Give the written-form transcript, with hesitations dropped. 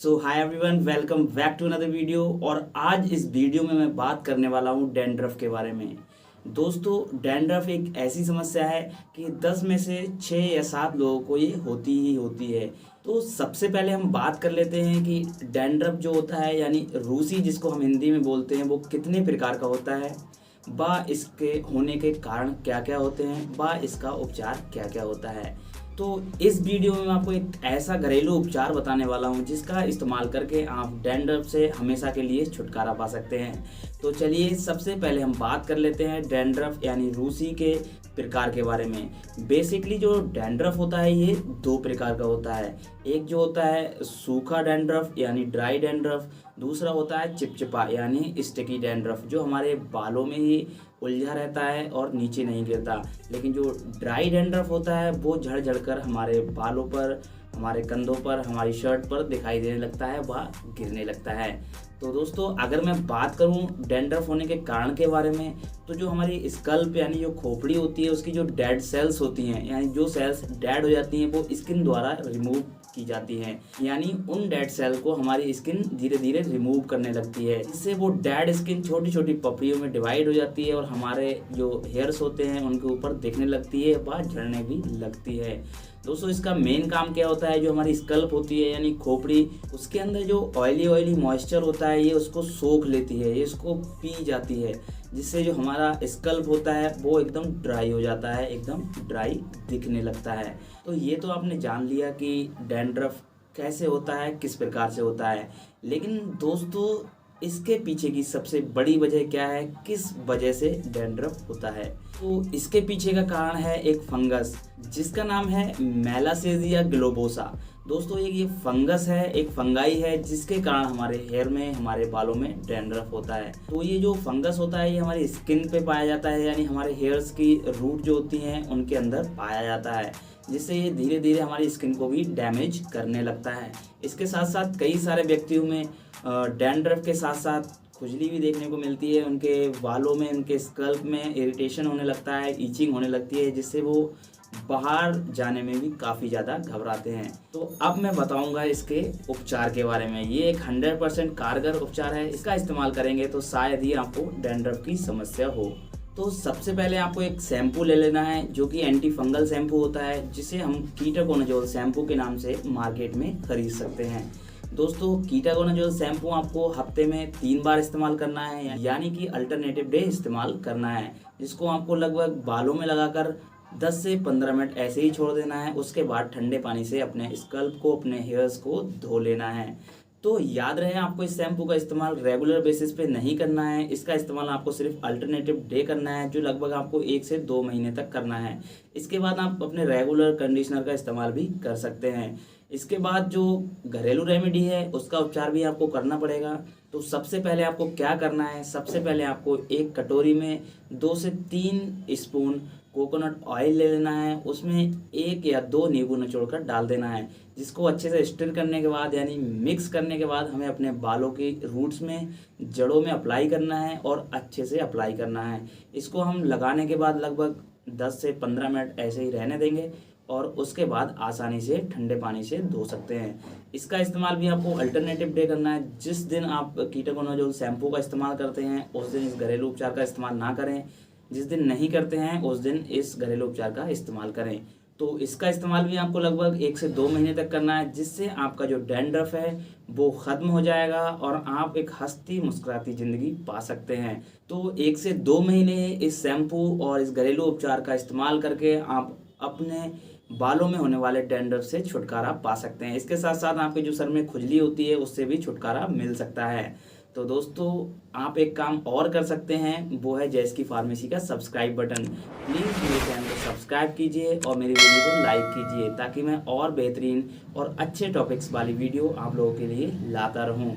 So hi everyone, welcome back to another video. और आज इस वीडियो में मैं बात करने वाला हूँ डैंड्रफ के बारे में। दोस्तों, डैंड्रफ एक ऐसी समस्या है कि 10 में से 6 या 7 लोगों को ये होती ही होती है। तो सबसे पहले हम बात कर लेते हैं कि डैंड्रफ जो होता है यानी रूसी, जिसको हम हिंदी में बोलते हैं, वो कितने प्रकार का होता है, बा इसके होने के कारण क्या क्या होते हैं, बा इसका उपचार क्या क्या होता है। तो इस वीडियो में मैं आपको एक ऐसा घरेलू उपचार बताने वाला हूं जिसका इस्तेमाल करके आप डैंड्रफ से हमेशा के लिए छुटकारा पा सकते हैं। तो चलिए सबसे पहले हम बात कर लेते हैं डैंड्रफ यानी रूसी के प्रकार के बारे में। बेसिकली जो डैंड्रफ होता है ये 2 प्रकार का होता है। एक जो होता है सूखा डैंड्रफ यानी ड्राई डैंड्रफ, दूसरा होता है चिपचिपा यानी स्टिकी डैंड्रफ, जो हमारे बालों में ही उलझा रहता है और नीचे नहीं गिरता। लेकिन जो ड्राई डैंड्रफ होता है वो झड़ झड़ कर हमारे बालों पर, हमारे कंधों पर, हमारी शर्ट पर दिखाई देने लगता है, वह गिरने लगता है। तो दोस्तों, अगर मैं बात करूं डैंड्रफ होने के कारण के बारे में, तो जो हमारी स्कल्प यानी जो खोपड़ी होती है उसकी जो डेड सेल्स होती हैं, यानी जो सेल्स डेड हो जाती हैं, वो स्किन द्वारा रिमूव की जाती हैं। यानी उन डेड सेल को हमारी स्किन धीरे धीरे रिमूव करने लगती है, जिससे वो डेड स्किन छोटी छोटी पपड़ियों में डिवाइड हो जाती है और हमारे जो हेयर्स होते हैं उनके ऊपर दिखने लगती है, वह झड़ने भी लगती है। दोस्तों, इसका मेन काम क्या होता है, जो हमारी स्कल्प होती है यानी खोपड़ी, उसके अंदर जो ऑयली मॉइस्चर होता है ये उसको सोख लेती है, ये इसको पी जाती है, जिससे जो हमारा स्कल्प होता है वो एकदम ड्राई हो जाता है, एकदम ड्राई दिखने लगता है। तो ये तो आपने जान लिया कि डैंड्रफ कैसे होता है, किस प्रकार से होता है। लेकिन दोस्तों, इसके पीछे की सबसे बड़ी वजह क्या है, किस वजह से डैंड्रफ होता है? तो इसके पीछे का कारण है एक फंगस जिसका नाम है मेलासेजिया ग्लोबोसा। दोस्तों, ये फंगस है, एक फंगाई है जिसके कारण हमारे हेयर में, हमारे बालों में डैंड्रफ होता है। तो ये जो फंगस होता है ये हमारी स्किन पे पाया जाता है, यानी हमारे हेयर्स की रूट जो होती हैं उनके अंदर पाया जाता है, जिससे ये धीरे धीरे हमारी स्किन को भी डैमेज करने लगता है। इसके साथ साथ कई सारे व्यक्तियों में डैंड्रफ के साथ साथ खुजली भी देखने को मिलती है, उनके बालों में, उनके स्कल्प में इरिटेशन होने लगता है, ईचिंग होने लगती है, जिससे वो बाहर जाने में भी काफ़ी ज़्यादा घबराते हैं। तो अब मैं बताऊंगा इसके उपचार के बारे में। ये एक 100% कारगर उपचार है, इसका इस्तेमाल करेंगे तो शायद ही आपको डैंड्रफ की समस्या हो। तो सबसे पहले आपको एक शैम्पू ले लेना है जो कि एंटी फंगल शैम्पू होता है, जिसे हम कीटाकोनाजोल शैम्पू के नाम से मार्केट में खरीद सकते हैं। दोस्तों, कीटाकोनाजोल शैम्पू आपको हफ्ते में 3 बार इस्तेमाल करना है, यानी कि अल्टरनेटिव डे इस्तेमाल करना है, जिसको आपको लगभग बालों में लगाकर 10 से 15 मिनट ऐसे ही छोड़ देना है। उसके बाद ठंडे पानी से अपने स्कल्प को, अपने हेयर्स को धो लेना है। तो याद रहे, आपको इस शैम्पू का इस्तेमाल रेगुलर बेसिस पे नहीं करना है। इसका इस्तेमाल आपको सिर्फ अल्टरनेटिव डे करना है, जो लगभग आपको 1 से 2 महीने तक करना है। इसके बाद आप अपने रेगुलर कंडीशनर का इस्तेमाल भी कर सकते हैं। इसके बाद जो घरेलू रेमेडी है उसका उपचार भी आपको करना पड़ेगा। तो सबसे पहले आपको क्या करना है, सबसे पहले आपको एक कटोरी में 2 से 3 स्पून कोकोनट ऑयल ले लेना है। उसमें 1 या 2 नींबू निचोड़कर डाल देना है, जिसको अच्छे से स्टर करने के बाद यानी मिक्स करने के बाद हमें अपने बालों की रूट्स में, जड़ों में अप्लाई करना है और अच्छे से अप्लाई करना है। इसको हम लगाने के बाद लगभग 10 से 15 मिनट ऐसे ही रहने देंगे और उसके बाद आसानी से ठंडे पानी से धो सकते हैं। इसका इस्तेमाल भी आपको अल्टरनेटिव डे करना है। जिस दिन आप कीटाकोनाजोल शैम्पू का इस्तेमाल करते हैं उस दिन इस घरेलू उपचार का इस्तेमाल ना करें, जिस दिन नहीं करते हैं उस दिन इस घरेलू उपचार का इस्तेमाल करें। तो इसका इस्तेमाल भी आपको लगभग 1 से 2 महीने तक करना है, जिससे आपका जो डैंड्रफ है वो ख़त्म हो जाएगा और आप एक हंसती मुस्कुराती ज़िंदगी पा सकते हैं। तो 1 से 2 महीने इस शैम्पू और इस घरेलू उपचार का इस्तेमाल करके आप अपने बालों में होने वाले डैंड्रफ से छुटकारा पा सकते हैं। इसके साथ साथ आपके जो सर में खुजली होती है उससे भी छुटकारा मिल सकता है। तो दोस्तों, आप एक काम और कर सकते हैं, वो है जैस की फार्मेसी का सब्सक्राइब बटन। प्लीज़ मेरे चैनल को सब्सक्राइब कीजिए और मेरी वीडियो को लाइक कीजिए, ताकि मैं और बेहतरीन और अच्छे टॉपिक्स वाली वीडियो आप लोगों के लिए लाता रहूं।